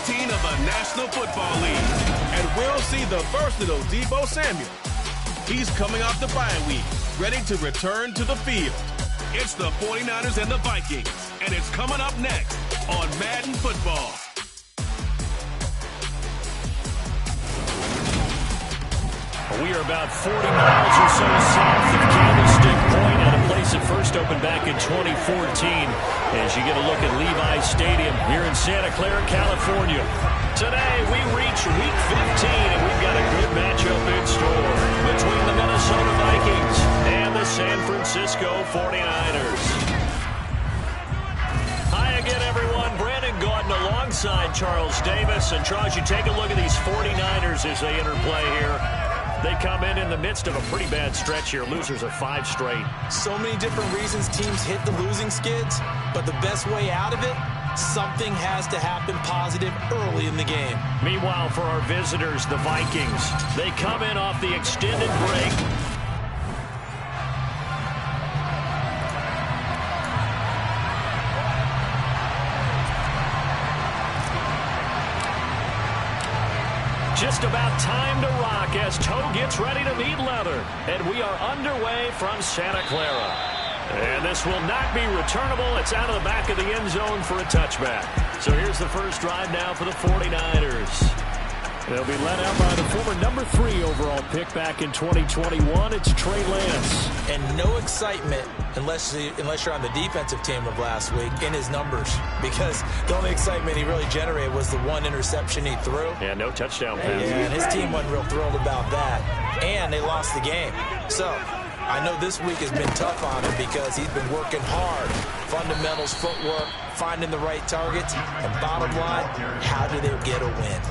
15 of the National Football League. And we'll see the versatile Deebo Samuel. He's coming off the bye week, ready to return to the field. It's the 49ers and the Vikings, and it's coming up next on Madden Football. We are about 40 miles or so south of Candlestick Point at a place that first opened back in 2014 as you get a look at Levi's Stadium here in Santa Clara, California. Today we reach Week 15 and we've got a good matchup in store between the Minnesota Vikings and the San Francisco 49ers. Hi again, everyone. Brandon Gaudin alongside Charles Davis. And Charles, you take a look at these 49ers as they interplay here. They come in the midst of a pretty bad stretch here. Losers of 5 straight. So many different reasons teams hit the losing skids, but the best way out of it, something has to happen positive early in the game. Meanwhile, for our visitors, the Vikings, they come in off the extended break. Just about time to rock as Toe gets ready to meet leather. And we are underway from Santa Clara. And this will not be returnable. It's out of the back of the end zone for a touchback. So here's the first drive now for the 49ers. They'll be led out by the former number 3 overall pick back in 2021. It's Trey Lance. And no excitement unless you're on the defensive team of last week in his numbers. Because the only excitement he really generated was the 1 interception he threw. Yeah, no touchdown pass. Yeah, and his team wasn't real thrilled about that. And they lost the game. So I know this week has been tough on him because he's been working hard. Fundamentals, footwork, finding the right targets. And bottom line, how do they get a win?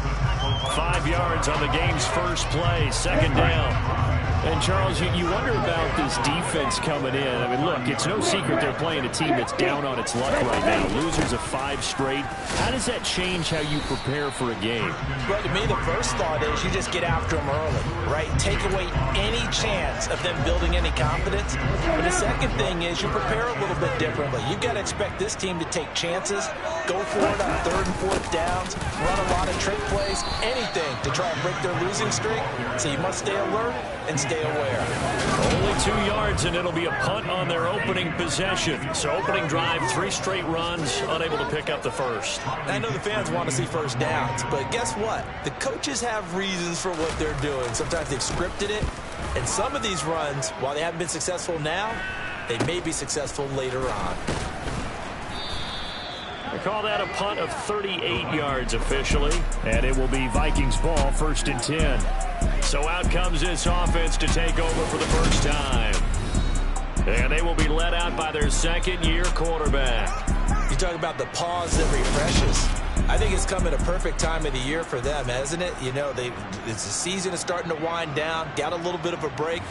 5 yards on the game's first play, second down. And, Charles, you wonder about this defense coming in. I mean, look, it's no secret they're playing a team that's down on its luck right now. Losers of 5 straight. How does that change how you prepare for a game? Well, to me, the first thought is you just get after them early, right? Take away any chance of them building any confidence. But the second thing is you prepare a little bit differently. You've got to expect this team to take chances, go for it on 3rd and 4th downs, run a lot of trick plays, anything to try and break their losing streak. So you must stay alert and stay aware. Only 2 yards, and it'll be a punt on their opening possession. So opening drive, 3 straight runs, unable to pick up the first. I know the fans want to see first downs, but guess what? The coaches have reasons for what they're doing. Sometimes they've scripted it, and some of these runs, while they haven't been successful now, they may be successful later on. They call that a punt of 38 yards officially, and it will be Vikings ball, 1st and 10. So out comes this offense to take over for the first time. And they will be led out by their second-year quarterback. You talk about the pause that refreshes. I think it's come at a perfect time of the year for them, hasn't it? You know, it's the season is starting to wind down, got a little bit of a break.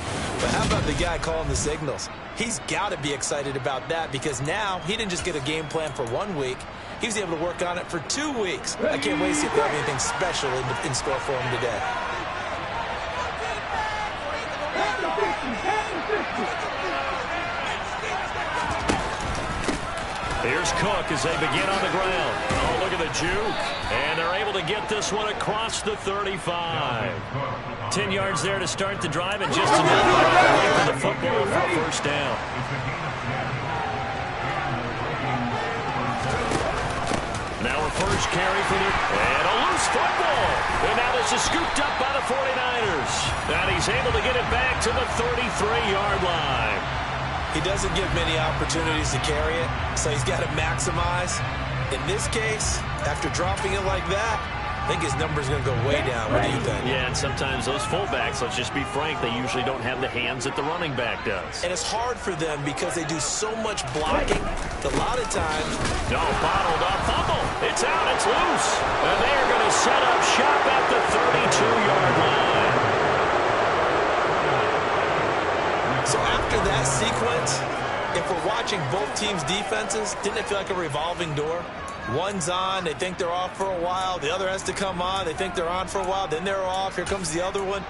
But how about the guy calling the signals? He's got to be excited about that because now he didn't just get a game plan for 1 week. He was able to work on it for 2 weeks. I can't wait to see if they have anything special in store for him today. Here's Cook as they begin on the ground. Oh, look at the juke. And they're able to get this one across the 35. 10 yards there to start the drive, and just enough away from the football for a first down. Now a first carry for the... And a loose football. And now this is scooped up by the 49ers. And he's able to get it back to the 33-yard line. He doesn't give many opportunities to carry it, so he's got to maximize. In this case, after dropping it like that, I think his number's going to go way down. What do you think? Yeah, and sometimes those fullbacks, let's just be frank, they usually don't have the hands that the running back does. And it's hard for them because they do so much blocking. A lot of times... No, bottled up, fumble. It's out, it's loose. And they are going to set up shop at the 32-yard line. So after that sequence, if we're watching both teams' defenses, didn't it feel like a revolving door? One's on, they think they're off for a while. The other has to come on, they think they're on for a while. Then they're off, here comes the other one.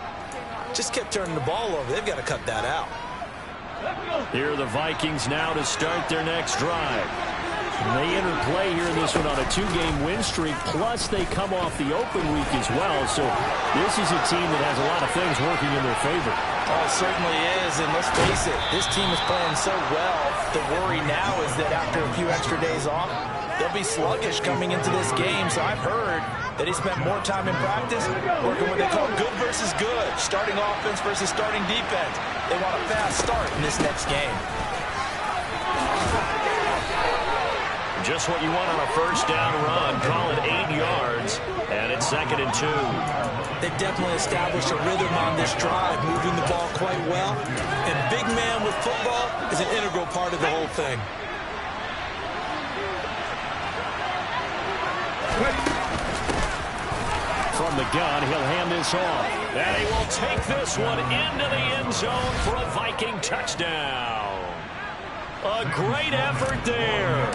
Just kept turning the ball over. They've got to cut that out. Here are the Vikings now to start their next drive. And they enter play here in this one on a 2-game win streak, plus they come off the open week as well. So this is a team that has a lot of things working in their favor. Oh, it certainly is, and let's face it, this team is playing so well. The worry now is that after a few extra days off, they'll be sluggish coming into this game. So I've heard that he spent more time in practice working what they call good versus good, starting offense versus starting defense. They want a fast start in this next game. Just what you want on a first down run. Call it 8 yards, and it's 2nd and 2. They've definitely established a rhythm on this drive, moving the ball quite well. And big man with football is an integral part of the whole thing. From the gun, he'll hand this off. And he will take this one into the end zone for a Viking touchdown. A great effort there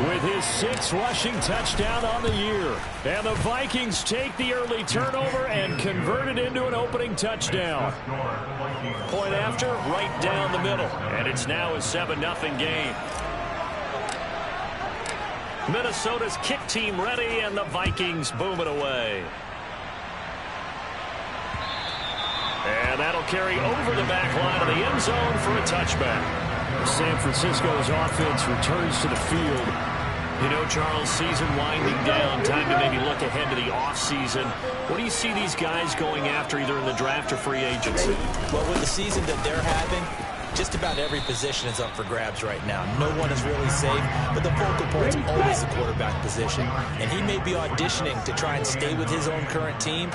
with his 6th rushing touchdown on the year. And the Vikings take the early turnover and convert it into an opening touchdown. Point after, right down the middle. And it's now a 7-0 game. Minnesota's kick team ready, and the Vikings boom it away. And that'll carry over the back line of the end zone for a touchback. San Francisco's offense returns to the field. You know, Charles, season winding down, time to maybe look ahead to the offseason. What do you see these guys going after either in the draft or free agency? Well, with the season that they're having, just about every position is up for grabs right now. No one is really safe, but the focal point's always the quarterback position. And he may be auditioning to try and stay with his own current team.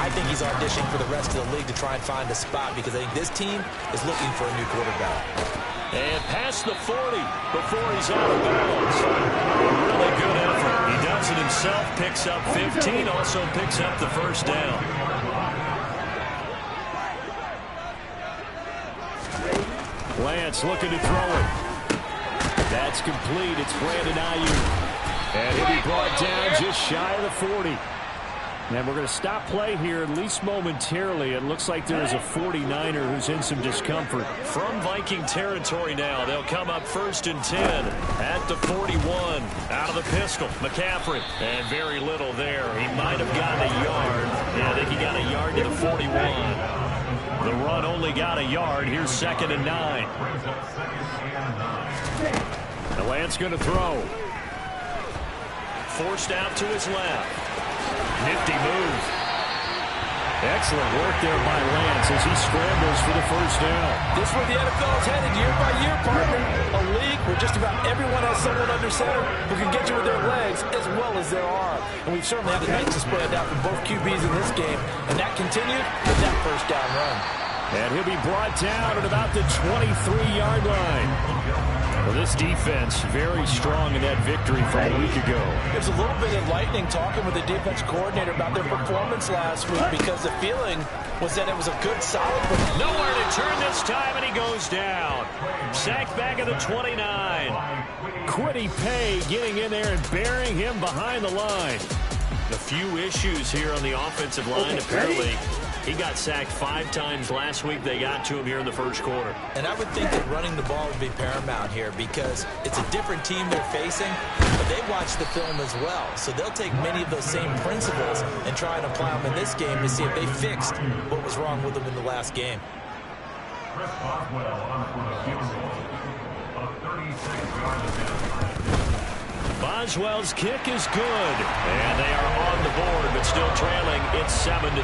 I think he's auditioning for the rest of the league to try and find a spot because I think this team is looking for a new quarterback. And past the 40 before he's out of bounds. Really good effort. He does it himself, picks up 15, also picks up the first down. Lance looking to throw it. That's complete. It's Brandon Ayuk. And he'll be brought down just shy of the 40. And we're going to stop play here, at least momentarily. It looks like there is a 49er who's in some discomfort. From Viking territory now, they'll come up 1st and 10 at the 41. Out of the pistol, McCaffrey. And very little there. He might have gotten a yard. Yeah, I think he got a yard to the 41. The run only got a yard. Here's 2nd and 9. The Lance going to throw. Forced out to his left. Nifty move. Excellent work there by Lance as he scrambles for the first down. This is where the NFL is headed year by year, partner. A league where just about everyone has someone under center who can get you with their legs as well as their arm. And we've certainly had the night display of that from both QBs in this game. And that continued with that first down run. And he'll be brought down at about the 23-yard line. Well, this defense very strong in that victory from a week ago. It was a little bit enlightening talking with the defense coordinator about their performance last week because the feeling was that it was a good, solid performance. Nowhere to turn this time, and he goes down. Sacked back at the 29. Quiddy Pay getting in there and burying him behind the line. A few issues here on the offensive line, apparently. He got sacked 5 times last week. They got to him here in the first quarter. And I would think that running the ball would be paramount here because it's a different team they're facing, but they watch the film as well. So they'll take many of those same principles and try and apply them in this game to see if they fixed what was wrong with them in the last game. Boswell's kick is good, and they are on the board, but still trailing. It's 7-3.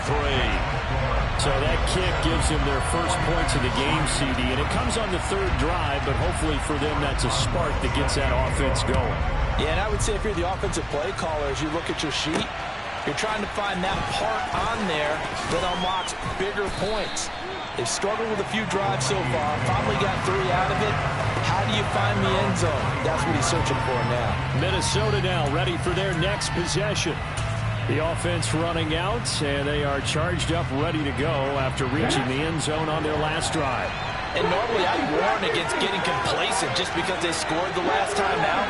So that kick gives them their first points of the game, CD, and it comes on the 3rd drive, but hopefully for them that's a spark that gets that offense going. Yeah, and I would say if you're the offensive play caller, as you look at your sheet, you're trying to find that part on there that unlocks bigger points. They've struggled with a few drives so far, finally got 3 out of it. How do you find the end zone? That's what he's searching for now. Minnesota now ready for their next possession. The offense running out, and they are charged up, ready to go after reaching the end zone on their last drive. And normally I warn against getting complacent just because they scored the last time out.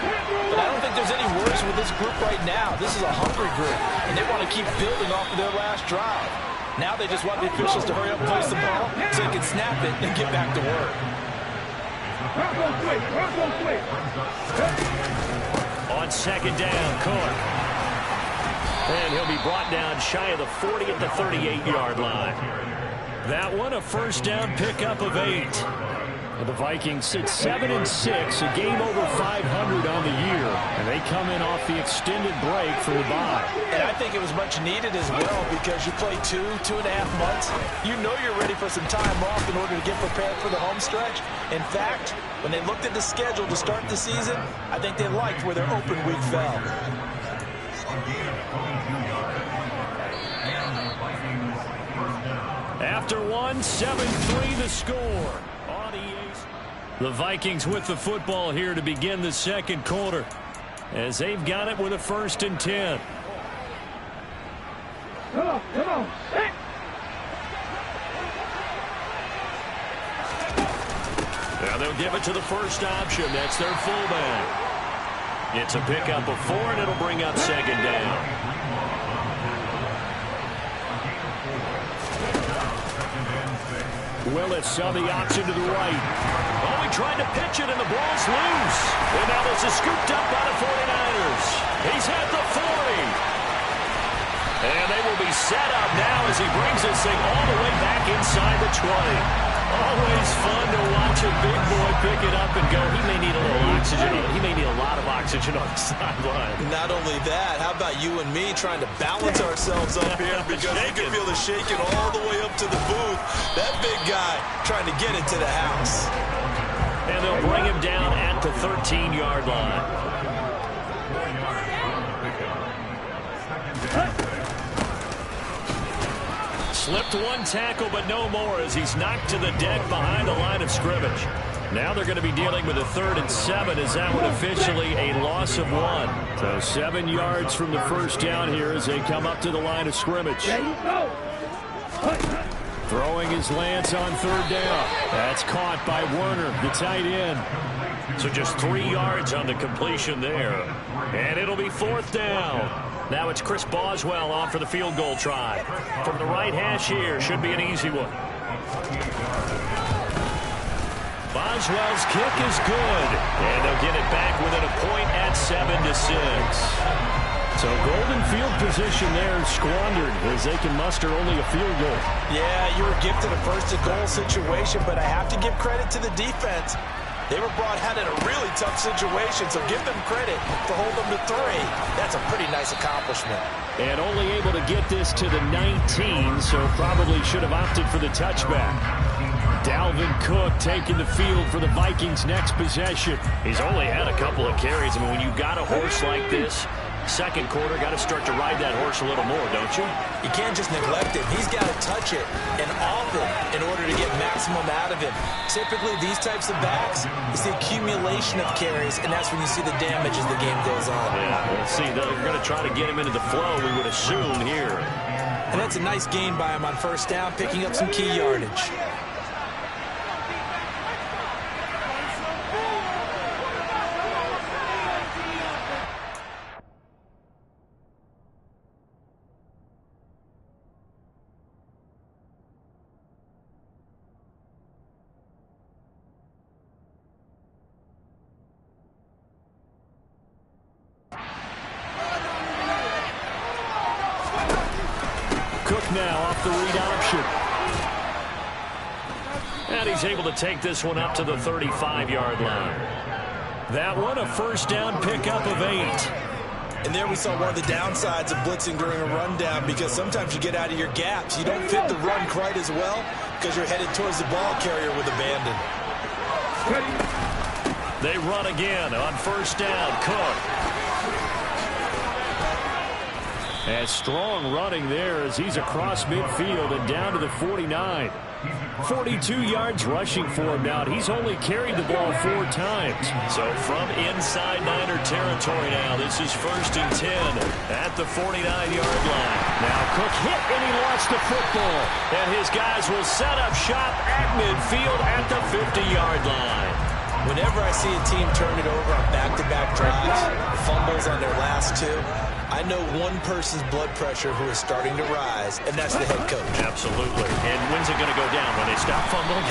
But I don't think there's any worries with this group right now. This is a hungry group, and they want to keep building off of their last drive. Now they just want the officials to hurry up and place the ball so they can snap it and get back to work. On second down, Cook. And he'll be brought down shy of the 40 at the 38-yard line. That one a first down pickup of 8. The Vikings sit 7-6, a game over 500 on the year, and they come in off the extended break from the bye. And I think it was much needed as well because you play 2.5 months. You know you're ready for some time off in order to get prepared for the home stretch. In fact, when they looked at the schedule to start the season, I think they liked where their open week fell. After one, 7-3 the score. The Vikings with the football here to begin the second quarter as they've got it with a 1st and 10. Come on. Hey. Now they'll give it to the first option. That's their fullback. It's a pickup of 4, and it'll bring up second down. Willis saw the option to the right. Oh, he tried to pitch it, and the ball's loose. And now this is scooped up by the 49ers. He's at the 40. And they will be set up now as he brings this thing all the way back inside the 20. Always fun to watch a big boy pick it up and go. He may need a little oxygen. He may need a lot of oxygen on the sideline. Not only that, how about you and me trying to balance ourselves up here because you can feel the shaking all the way up to the booth. That big guy trying to get it to the house. And they'll bring him down at the 13-yard line. Slipped one tackle, but no more as he's knocked to the deck behind the line of scrimmage. Now they're going to be dealing with a 3rd and 7 as that one officially a loss of 1. So 7 yards from the first down here as they come up to the line of scrimmage. Throwing his lance on 3rd down. That's caught by Werner, the tight end. So just 3 yards on the completion there. And it'll be 4th down. Now it's Chris Boswell on for the field goal try. From the right hash here, should be an easy one. Boswell's kick is good. And they'll get it back within a point at 7-6. So golden field position there squandered as they can muster only a field goal. Yeah, you were gifted a 1st-and-goal situation, but I have to give credit to the defense. They were brought out in a really tough situation, so give them credit to hold them to 3. That's a pretty nice accomplishment. And only able to get this to the 19, so probably should have opted for the touchback. Dalvin Cook taking the field for the Vikings' next possession. He's only had a couple of carries. I mean, when you've got a horse like this, second quarter, got to start to ride that horse a little more, don't you? You can't just neglect him. He's got to touch it and often in order to get maximum out of him. Typically, these types of backs, it's the accumulation of carries, and that's when you see the damage as the game goes on. Yeah, we'll see. They're going to try to get him into the flow, we would assume, here. And that's a nice gain by him on 1st down, picking up some key yardage. Cook now off the read option. And he's able to take this one up to the 35-yard line. That one a 1st down pickup of 8. And there we saw one of the downsides of blitzing during a rundown because sometimes you get out of your gaps. You don't fit the run quite as well because you're headed towards the ball carrier with abandon. They run again on 1st down. Cook. And strong running there as he's across midfield and down to the 49. 42 yards rushing for him now. He's only carried the ball 4 times. So from inside Niner territory now, this is 1st and 10 at the 49-yard line. Now Cook hit and he lost the football. And his guys will set up shop at midfield at the 50-yard line. Whenever I see a team turn it over on back-to-back drives, fumbles on their last 2, I know one person's blood pressure who is starting to rise, and that's the head coach. Absolutely. And when's it going to go down? When they stop fumbling?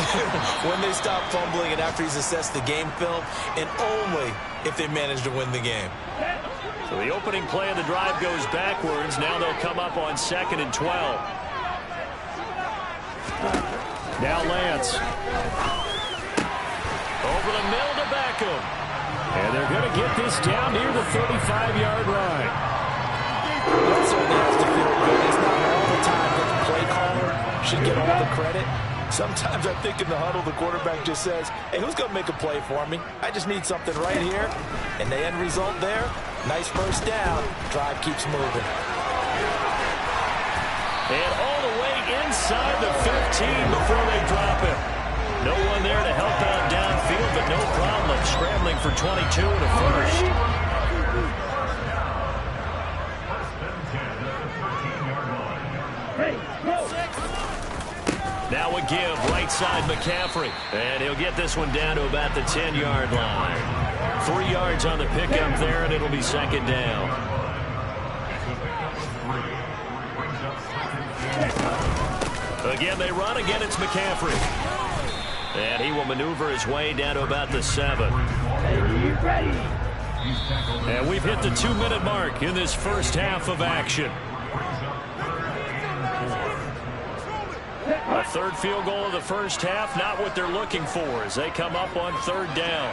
When they stop fumbling and after he's assessed the game film, and only if they manage to win the game. So the opening play of the drive goes backwards. Now they'll come up on 2nd and 12. Now Lance. Over the middle to Beckham. And they're going to get this down near the 35-yard line. That certainly has to feel good. It's not all the time that the play caller should get all the credit. Sometimes I think in the huddle, the quarterback just says, hey, who's going to make a play for me? I just need something right here. And the end result there, nice first down. Drive keeps moving. And all the way inside the 15 before they drop it. No one there to help out downfield, but no problem scrambling for 22 and a first. Now a give, right side McCaffrey. And he'll get this one down to about the 10-yard line. 3 yards on the pickup there, and it'll be 2nd down. Again, they run. Again, it's McCaffrey. And he will maneuver his way down to about the 7. And we've hit the 2-minute mark in this first half of action. A third field goal of the first half, not what they're looking for as they come up on 3rd down.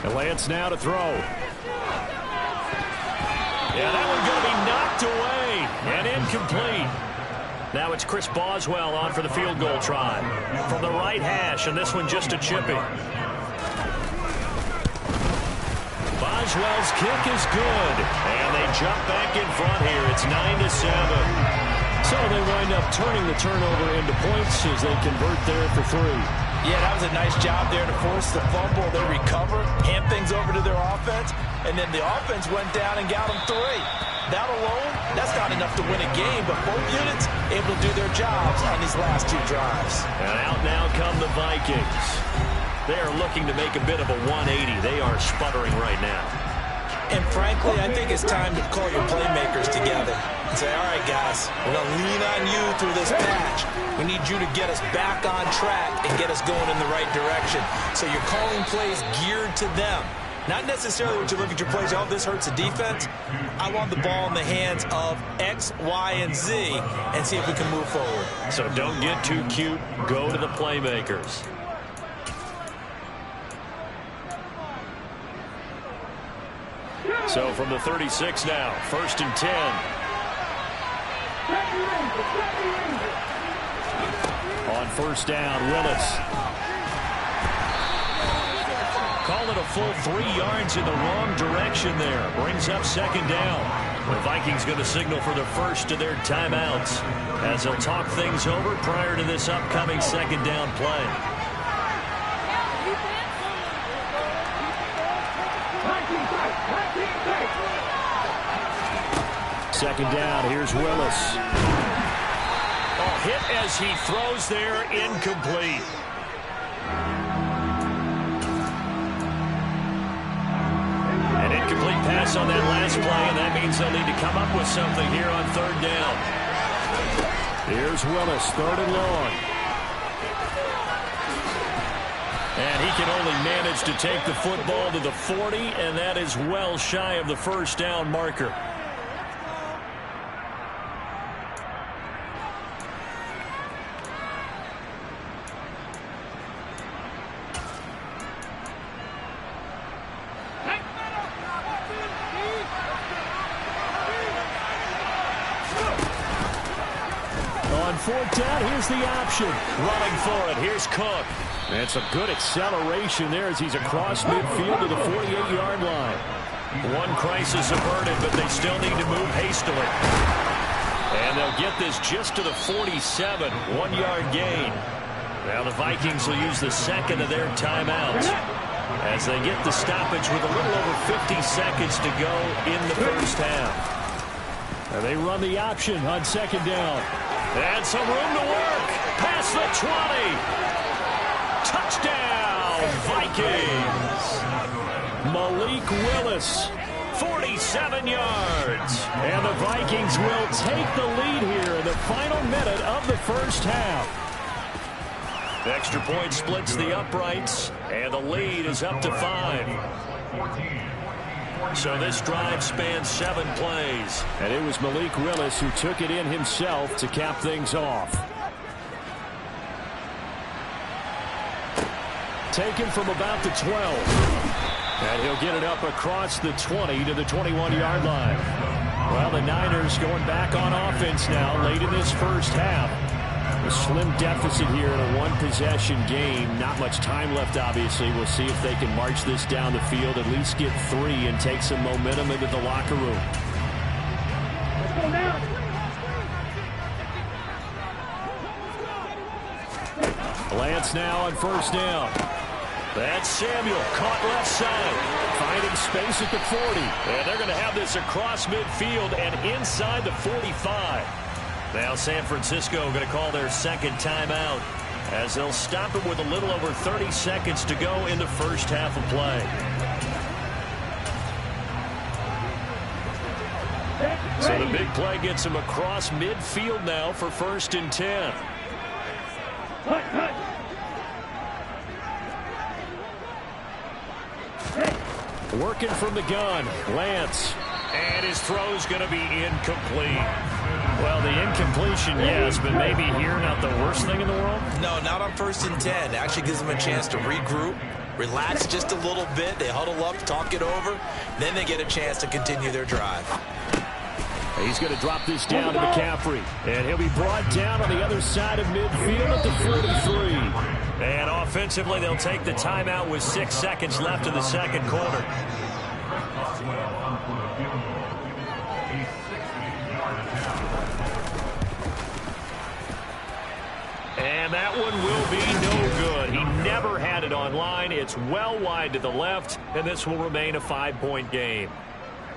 And Lance now to throw. Yeah, that one's going to be knocked away and incomplete. Now it's Chris Boswell on for the field goal try. From the right hash, and this one just a chipping. Boswell's kick is good. And they jump back in front here. It's 9-7. So they wind up turning the turnover into points as they convert there for 3. Yeah, that was a nice job there to force the fumble. They recover, hand things over to their offense, and then the offense went down and got them 3. That alone, that's not enough to win a game, but both units able to do their jobs on these last 2 drives. And out now come the Vikings. They are looking to make a bit of a 180. They are sputtering right now. And frankly, I think it's time to call your playmakers together and say, all right, guys, we're going to lean on you through this patch. We need you to get us back on track and get us going in the right direction. So you're calling plays geared to them. Not necessarily when you look at your plays, oh, this hurts the defense. I want the ball in the hands of X, Y, and Z and see if we can move forward. So don't get too cute. Go to the playmakers. So from the 36 now, 1st and 10. On 1st down, Willis. Call it a full 3 yards in the wrong direction there. Brings up 2nd down. The Vikings going to signal for the first of their timeouts as they'll talk things over prior to this upcoming 2nd down play. Second down, here's Willis. Oh, hit as he throws there, incomplete. An incomplete pass on that last play, and that means they'll need to come up with something here on 3rd down. Here's Willis, 3rd and long. And he can only manage to take the football to the 40, and that is well shy of the 1st down marker. On 4th down, here's the option. Running for it, here's Cook. And some good acceleration there as he's across midfield to the 48-yard line. One crisis averted, but they still need to move hastily. And they'll get this just to the 47, 1-yard gain. Now the Vikings will use the 2nd of their timeouts as they get the stoppage with a little over 50 seconds to go in the first half. And they run the option on 2nd down. And some room to work. Past the 20. Touchdown, Vikings. Malik Willis 47 yards. And the Vikings will take the lead here in the final minute of the first half. Extra point splits the uprights, and the lead is up to 5. So this drive spans 7 plays. And it was Malik Willis who took it in himself to cap things off. Taken from about the 12. And he'll get it up across the 20 to the 21-yard line. Well, the Niners going back on offense now late in this first half. A slim deficit here in a one-possession game. Not much time left, obviously. We'll see if they can march this down the field, at least get 3 and take some momentum into the locker room. Let's go now. Lance now on first down. That's Samuel, caught left side, finding space at the 40. And they're going to have this across midfield and inside the 45. Now San Francisco going to call their second timeout as they'll stop it with a little over 30 seconds to go in the first half of play. So the big play gets him across midfield now for 1st and 10. Working from the gun, Lance. And his throw's going to be incomplete. Well, the incompletion, yes, but maybe here not the worst thing in the world? No, not on 1st and 10. Actually gives them a chance to regroup, relax just a little bit. They huddle up, talk it over. Then they get a chance to continue their drive. He's going to drop this down to McCaffrey. And he'll be brought down on the other side of midfield at the 43. And offensively, they'll take the timeout with 6 seconds left in the second quarter. And that one will be no good. He never had it on line. It's well wide to the left, and this will remain a 5-point game.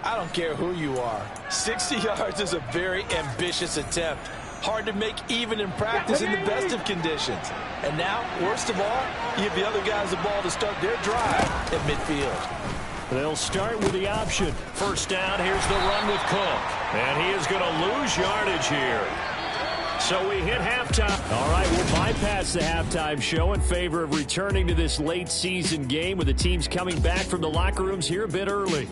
I don't care who you are. 60 yards is a very ambitious attempt. Hard to make even in practice in the best of conditions. And now, worst of all, you give the other guys the ball to start their drive at midfield. They'll start with the option. First down, here's the run with Cook. And he is going to lose yardage here. So we hit halftime. All right, we'll bypass the halftime show in favor of returning to this late season game with the teams coming back from the locker rooms here a bit early.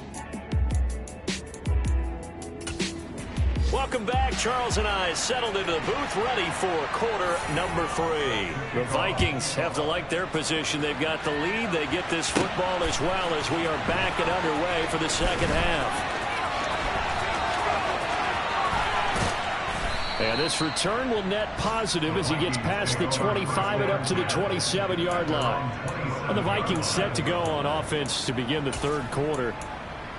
Welcome back. Charles and I settled into the booth ready for quarter number 3. The Vikings have to like their position. They've got the lead. They get this football as well as we are back and underway for the second half. And this return will net positive as he gets past the 25 and up to the 27-yard line. And the Vikings set to go on offense to begin the third quarter.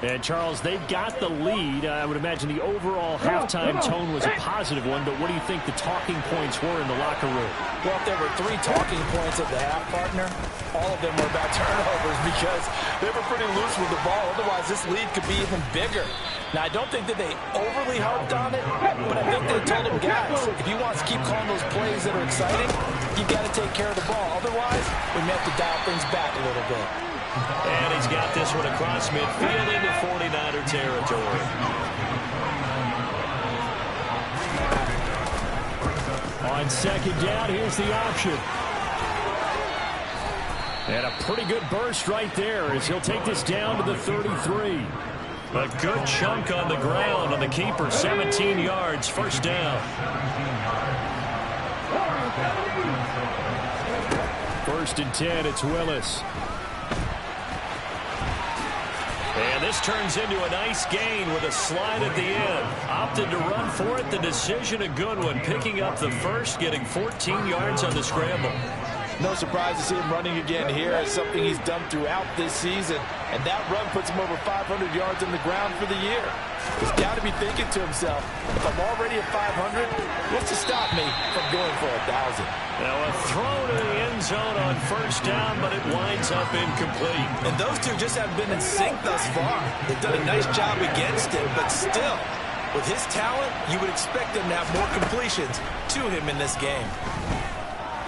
And, Charles, they've got the lead. I would imagine the overall halftime tone was a positive one, but what do you think the talking points were in the locker room? Well, if there were 3 talking points at the half, partner, all of them were about turnovers because they were pretty loose with the ball. Otherwise, this lead could be even bigger. Now, I don't think that they overly harped on it, but I think they told them, guys, if you want to keep calling those plays that are exciting, you've got to take care of the ball. Otherwise, we may have to dial things back a little bit. And he's got this one across midfield into 49er territory. On second down, here's the option. And a pretty good burst right there as he'll take this down to the 33. A good chunk on the ground on the keeper, 17 yards, first down. First and 10, it's Willis. And this turns into a nice gain with a slide at the end. Opted to run for it. The decision a good one. Picking up the first, getting 14 yards on the scramble. No surprise to see him running again here. It's something he's done throughout this season. And that run puts him over 500 yards on the ground for the year. He's got to be thinking to himself, if I'm already at 500, what's to stop me from going for 1,000? Now a throw to the end zone on first down, but it winds up incomplete. And those two just haven't been in sync thus far. They've done a nice job against him, but still, with his talent, you would expect him to have more completions to him in this game.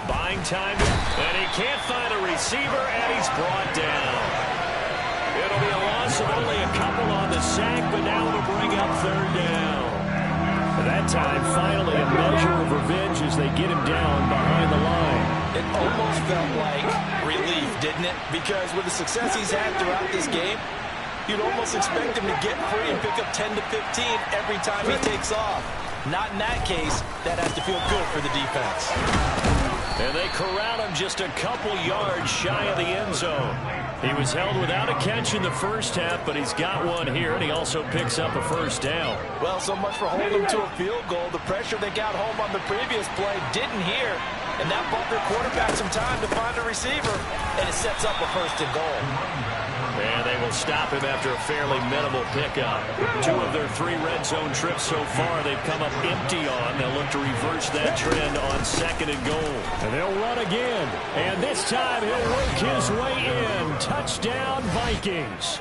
Buying time, and he can't find a receiver, and he's brought down. It'll be a loss of only a couple on the sack, but now it'll bring up third down. At that time, finally a measure of revenge as they get him down behind the line. It almost felt like relief, didn't it? Because with the success he's had throughout this game, you'd almost expect him to get free and pick up 10 to 15 every time he takes off. Not in that case. That has to feel good for the defense. And they corral him just a couple yards shy of the end zone. He was held without a catch in the first half, but he's got one here, and he also picks up a first down. Well, so much for holding him to a field goal. The pressure they got home on the previous play didn't hear, and that bought their quarterback some time to find a receiver, and it sets up a first and goal. And they will stop him after a fairly minimal pickup. 2 of their 3 red zone trips so far they've come up empty on. They'll look to reverse that trend on second and goal. And they'll run again. And this time he'll work his way in. Touchdown, Vikings.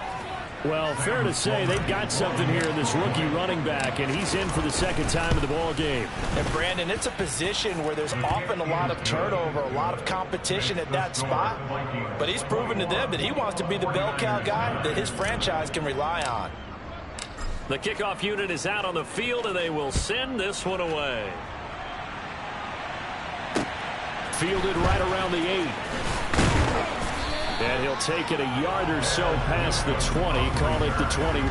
Well, fair to say they've got something here in this rookie running back, and he's in for the second time of the ball game. And Brandon, it's a position where there's often a lot of turnover, a lot of competition at that spot. But he's proven to them that he wants to be the bell cow guy that his franchise can rely on. The kickoff unit is out on the field, and they will send this one away. Fielded right around the 8. And he'll take it a yard or so past the 20, call it the 21.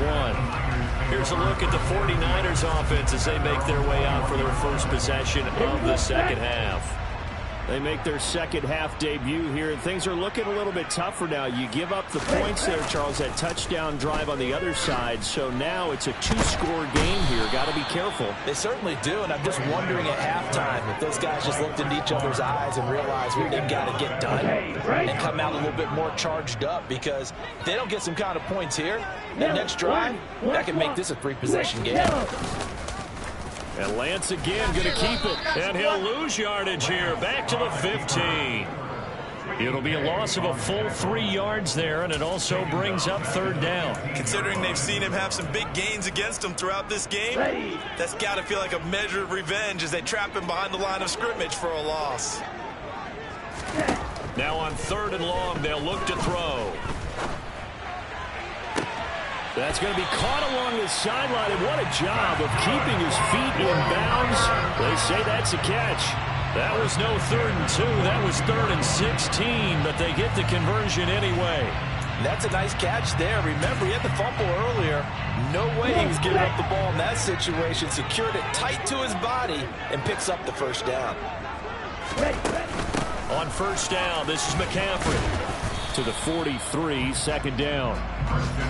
Here's a look at the 49ers offense as they make their way out for their first possession of the second half. They make their second half debut here, and things are looking a little bit tougher now. You give up the points there, Charles, that touchdown drive on the other side. So now it's a 2-score game here. Got to be careful. They certainly do, and I'm just wondering at halftime if those guys just looked into each other's eyes and realized what they've got to get done and come out a little bit more charged up, because if they don't get some kind of points here, that next drive, that can make this a 3-possession game. And Lance again going to keep it. And he'll lose yardage here. Back to the 15. It'll be a loss of a full 3 yards there, and it also brings up third down. Considering they've seen him have some big gains against them throughout this game, that's got to feel like a measure of revenge as they trap him behind the line of scrimmage for a loss. Now on 3rd and long, they'll look to throw. That's going to be caught along the sideline, and what a job of keeping his feet in bounds. They say that's a catch. That was no 3rd and 2. That was 3rd and 16, but they get the conversion anyway. That's a nice catch there. Remember, he had the fumble earlier. No way he was giving up the ball in that situation. Secured it tight to his body and picks up the first down. On first down, this is McCaffrey to the 43, second down.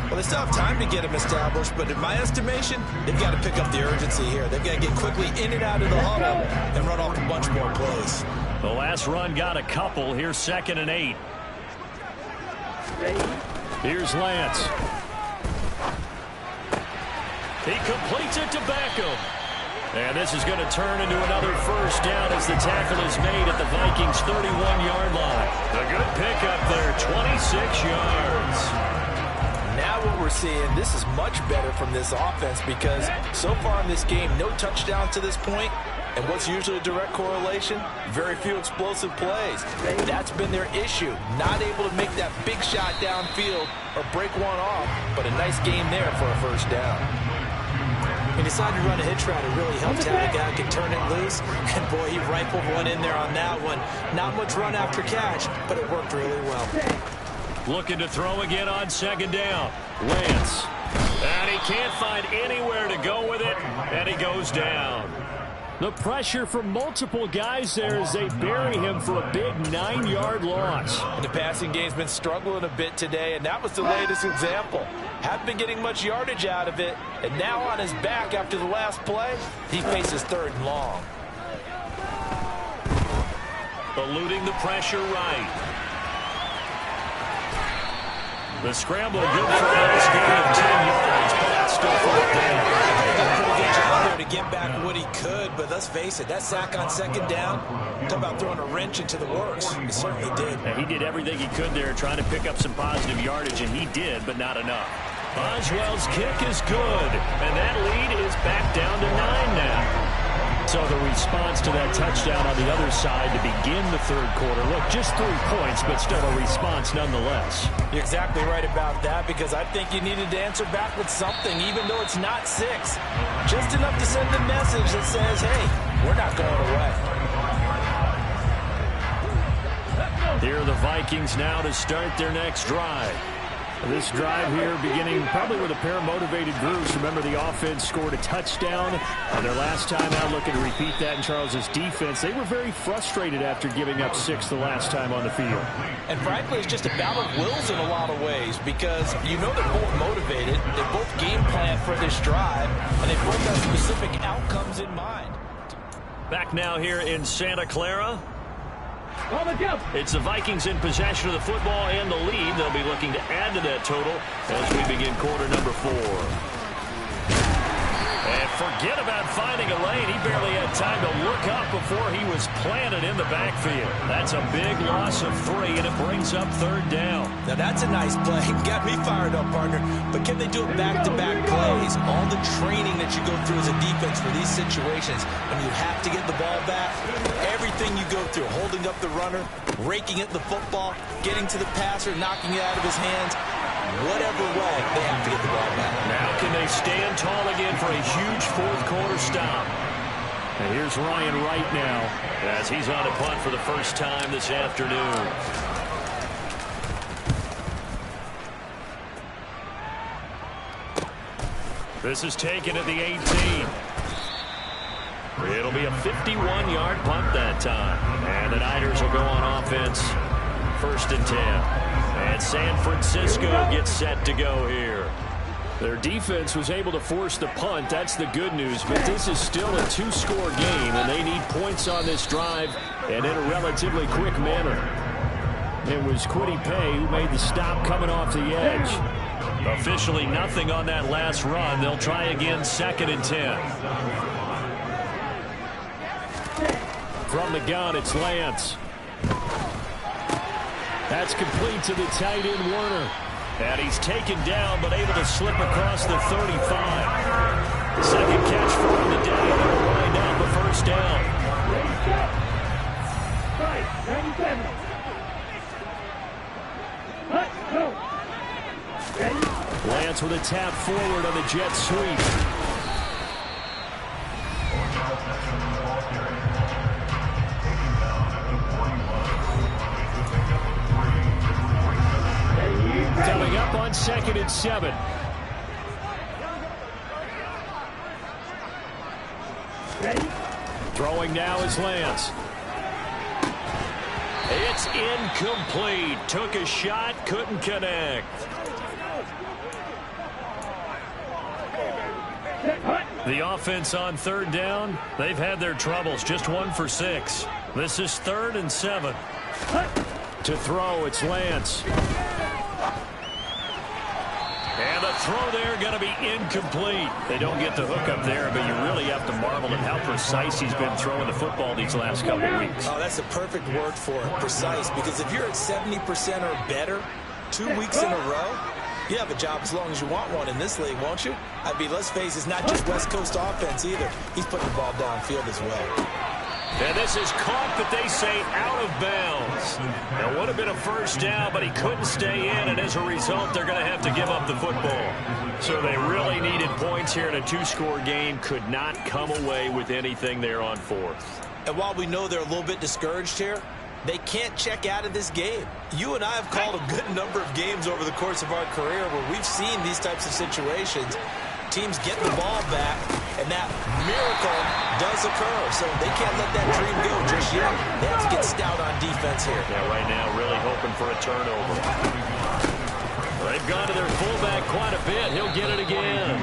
Well, they still have time to get him established, but in my estimation, they've got to pick up the urgency here. They've got to get quickly in and out of the huddle and run off a bunch more plays. The last run got a couple. Here's 2nd and 8. Here's Lance. He completes it to Beckham. And this is going to turn into another first down as the tackle is made at the Vikings' 31-yard line. A good pickup there, 26 yards. Now what we're seeing, this is much better from this offense, because so far in this game, no touchdowns to this point. And what's usually a direct correlation? Very few explosive plays. That's been their issue. Not able to make that big shot downfield or break one off, but a nice game there for a first down. He decided to run a hitch route. It really helped out. A guy can turn it loose. And, boy, he rifled one in there on that one. Not much run after catch, but it worked really well. Looking to throw again on 2nd down. Lance. And he can't find anywhere to go with it, and he goes down. The pressure from multiple guys there as they bury him for a big 9-yard loss. And the passing game's been struggling a bit today, and that was the latest example. Haven't been getting much yardage out of it, and now on his back after the last play, he faces 3rd and long. Eluding the pressure right. The scramble good for a nice gain of 10 yards, but that's still 4th down. To get back what he could, but let's face it, that sack on 2nd down, talk about throwing a wrench into the works. He certainly did. And he did everything he could there, trying to pick up some positive yardage, and he did, but not enough. Boswell's kick is good, and that lead is back down to 9 now. So the response to that touchdown on the other side to begin the third quarter. Look, just 3 points, but still a response nonetheless. You're exactly right about that, because I think you needed to answer back with something, even though it's not 6. Just enough to send a message that says, hey, we're not going away. Here are the Vikings now to start their next drive. This drive here beginning probably with a pair of motivated groups. Remember, the offense scored a touchdown on their last time out, looking to repeat that in Charles's defense. They were very frustrated after giving up 6 the last time on the field. And frankly, it's just a battle of wills in a lot of ways, because you know they're both motivated. They both game plan for this drive, and they both have specific outcomes in mind. Back now here in Santa Clara. It's the Vikings in possession of the football and the lead. They'll be looking to add to that total as we begin quarter number 4. And forget about finding a lane. He barely had time to look up before he was planted in the backfield. That's a big loss of 3, and it brings up third down. Now that's a nice play. Got me fired up, partner. But can they do it back-to-back plays? All the training that you go through as a defense for these situations, when you have to get the ball back, everything you go through, holding up the runner, raking at the football, getting to the passer, knocking it out of his hands, whatever way, they have to get the ball back. Now can they stand tall again for a huge fourth quarter stop? And here's Ryan Wright now as he's on a punt for the first time this afternoon. This is taken at the 18. It'll be a 51-yard punt that time. And the Niners will go on offense. 1st and 10. And San Francisco gets set to go here. Their defense was able to force the punt. That's the good news. But this is still a 2-score game, and they need points on this drive and in a relatively quick manner. It was Kwity Paye who made the stop coming off the edge. Officially nothing on that last run. They'll try again 2nd and 10. From the gun, it's Lance. That's complete to the tight end, Werner. And he's taken down, but able to slip across the 35. Second catch for him today, and they'll wind up a first down. Lance with a tap forward on the jet sweep. Coming up on 2nd and 7. Throwing now is Lance. It's incomplete. Took a shot, couldn't connect. The offense on 3rd down, they've had their troubles. Just 1 for 6. This is 3rd and 7. To throw, it's Lance. And the throw there going to be incomplete. They don't get the hook up there, but you really have to marvel at how precise he's been throwing the football these last couple of weeks. Oh, that's a perfect word for it, precise, because if you're at 70% or better 2 weeks in a row, you have a job as long as you want one in this league, won't you? I mean, let's face it, it's not just West Coast offense either. He's putting the ball downfield as well. And this is caught, but they say out of bounds. Now, would have been a first down, but he couldn't stay in, and as a result, they're going to have to give up the football. So they really needed points here in a 2-score game. Could not come away with anything there on 4th. And while we know they're a little bit discouraged here, they can't check out of this game. You and I have called a good number of games over the course of our career where we've seen these types of situations. Teams get the ball back, and that miracle does occur. So they can't let that dream go just yet. They have to get stout on defense here. Yeah, right now really hoping for a turnover. They've gone to their fullback quite a bit. He'll get it again.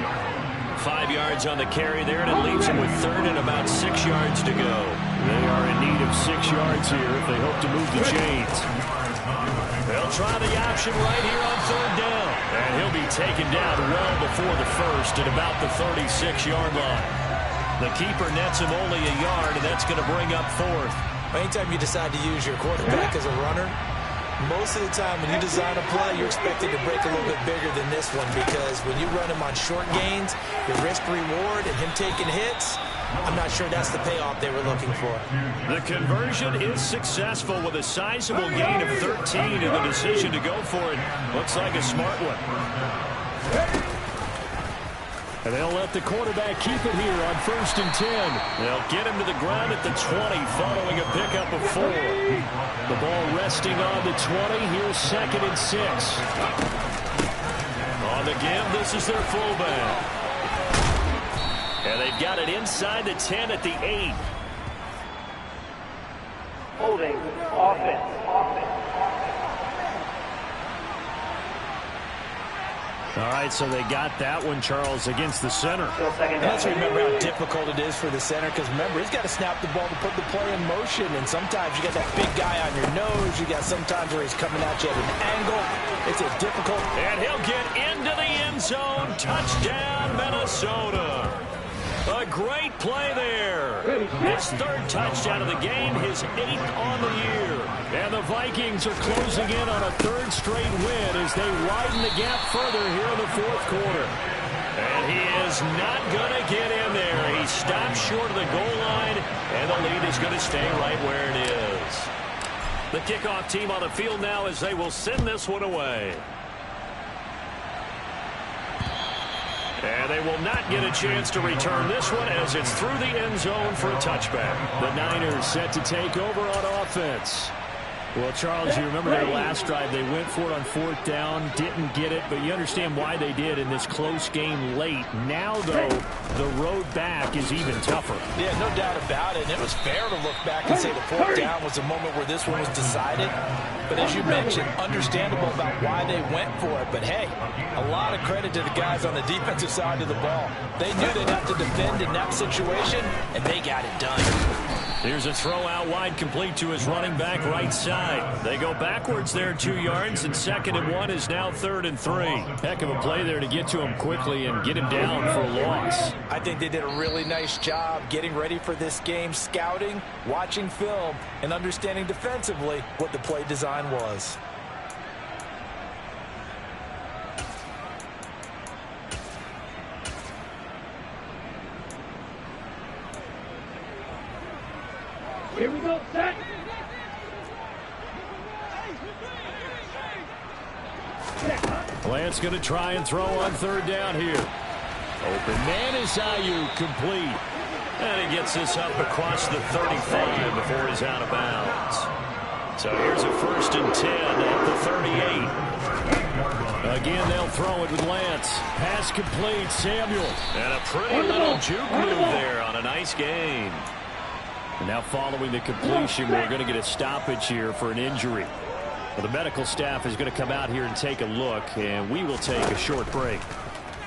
5 yards on the carry there, and it leaves him with 3rd and about 6 yards to go. They are in need of 6 yards here if they hope to move the chains. They'll try the option right here on 3rd down. And he'll be taken down well before the first at about the 36-yard line. The keeper nets him only a yard, and that's going to bring up 4th. Anytime you decide to use your quarterback as a runner, most of the time when you design a play, you're expected to break a little bit bigger than this one, because when you run him on short gains, your risk-reward and him taking hits, I'm not sure that's the payoff they were looking for. The conversion is successful with a sizable gain of 13, and the decision to go for it looks like a smart one. And they'll let the quarterback keep it here on 1st and 10. They'll get him to the ground at the 20 following a pickup of 4. The ball resting on the 20. Here's 2nd and 6. On the give, this is their fullback. And they've got it inside the 10 at the 8. Holding. Offense. All right, so they got that one, Charles, against the center. And let's remember how difficult it is for the center, because remember, he's got to snap the ball to put the play in motion, and sometimes you got that big guy on your nose. You got sometimes where he's coming at you at an angle. It's a difficult. And he'll get into the end zone. Touchdown, Minnesota. A great play there. His 3rd touchdown of the game, his 8th on the year. And the Vikings are closing in on a 3rd straight win as they widen the gap further here in the 4th quarter. And he is not going to get in there. He stops short of the goal line, and the lead is going to stay right where it is. The kickoff team on the field now as they will send this one away. And they will not get a chance to return this one as it's through the end zone for a touchback. The Niners set to take over on offense. Well, Charles, you remember their last drive. They went for it on 4th down, didn't get it, but you understand why they did in this close game late. Now, though, the road back is even tougher. Yeah, no doubt about it. And it was fair to look back and say the 4th down was a moment where this one was decided. But as you mentioned, understandable about why they went for it. But, hey, a lot of credit to the guys on the defensive side of the ball. They knew they'd have to defend in that situation, and they got it done. Here's a throw out wide, complete to his running back right side. They go backwards there 2 yards, and 2nd and 1 is now 3rd and 3. Heck of a play there to get to him quickly and get him down for a loss. I think they did a really nice job getting ready for this game, scouting, watching film, and understanding defensively what the play design was. Here we go, set. Lance going to try and throw on 3rd down here. Open man is Ayuk, complete. And he gets this up across the 35 before he's out of bounds. So here's a 1st and 10 at the 38. Again, they'll throw it with Lance. Pass complete, Samuel. And a pretty little juke move there on a nice gain. And now following the completion, we're going to get a stoppage here for an injury. Well, the medical staff is going to come out here and take a look, and we will take a short break.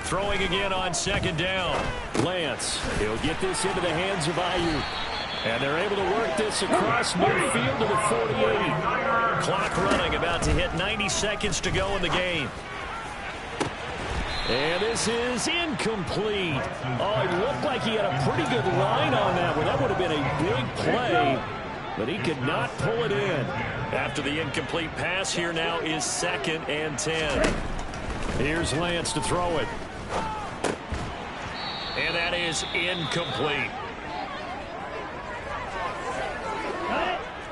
Throwing again on 2nd down. Lance, he'll get this into the hands of Ayuk. And they're able to work this across midfield to the 48. Clock running, about to hit 90 seconds to go in the game. And this is incomplete. Oh, it looked like he had a pretty good line on that one. That would have been a big play, but he could not pull it in. After the incomplete pass, here now is 2nd and 10. Here's Lance to throw it. And that is incomplete.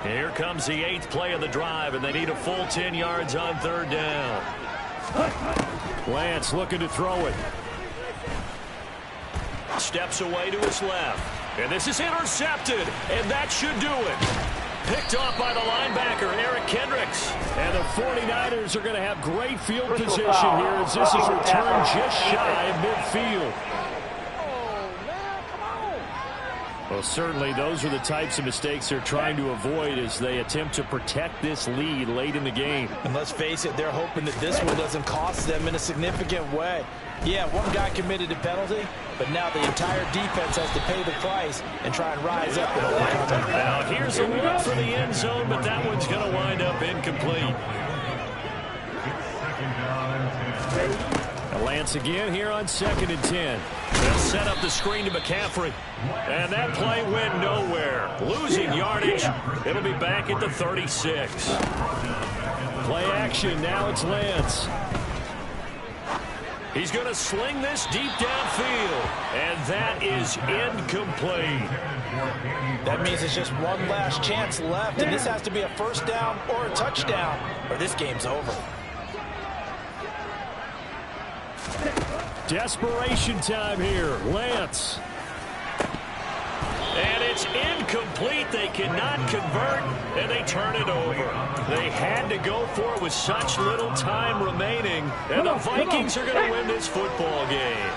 Here comes the 8th play of the drive, and they need a full 10 yards on 3rd down. Lance looking to throw it. Steps away to his left. And this is intercepted, and that should do it. Picked off by the linebacker, Eric Kendricks. And the 49ers are going to have great field position here as this is returned just shy of midfield. Well, certainly those are the types of mistakes they're trying to avoid as they attempt to protect this lead late in the game. And let's face it, they're hoping that this one doesn't cost them in a significant way. Yeah, one guy committed a penalty, but now the entire defense has to pay the price and try and rise up and overcome it. Now here's a look for the end zone, but that one's going to wind up incomplete. Lance again here on 2nd and 10. They'll set up the screen to McCaffrey. And that play went nowhere. Losing yardage. It'll be back at the 36. Play action. Now it's Lance. He's going to sling this deep downfield, and that is incomplete. That means it's just one last chance left, and this has to be a first down or a touchdown, or this game's over. Desperation time here. Lance. And it's incomplete. They cannot convert, and they turn it over. They had to go for it with such little time remaining, and the Vikings are going to win this football game.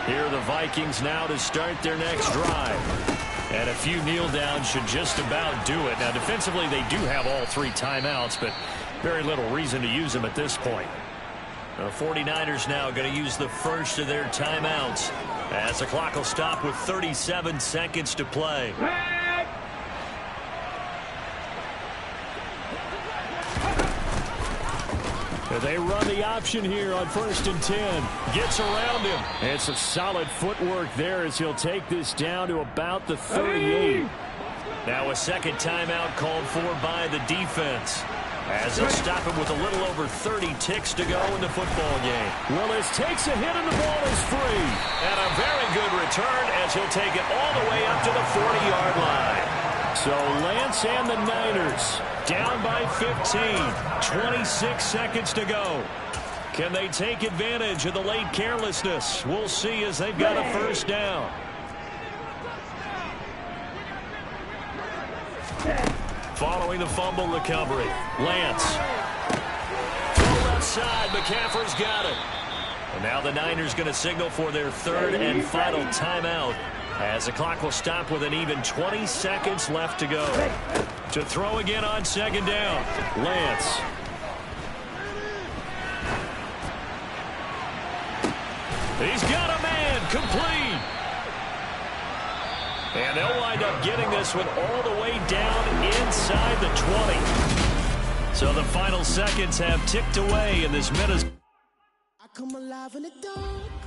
Here are the Vikings now to start their next drive. And a few kneel downs should just about do it. Now, defensively, they do have all 3 timeouts, but very little reason to use them at this point. The 49ers now going to use the first of their timeouts as the clock will stop with 37 seconds to play. They run the option here on 1st and 10. Gets around him. And some solid footwork there as he'll take this down to about the 38. Now a second timeout called for by the defense, as they'll stop him with a little over 30 ticks to go in the football game. Willis takes a hit and the ball is free. And a very good return as he'll take it all the way up to the 40-yard line. So Lance and the Niners down by 15. 26 seconds to go. Can they take advantage of the late carelessness? We'll see as they've got a first down. Following the fumble recovery, Lance. Throw outside, McCaffrey's got it. And now the Niners going to signal for their third and final timeout, as the clock will stop with an even 20 seconds left to go. To throw again on second down, Lance. He's got a man, complete. And they'll wind up getting this one all the way down inside the 20. So the final seconds have ticked away in this Minnesota. I come alive in the dark.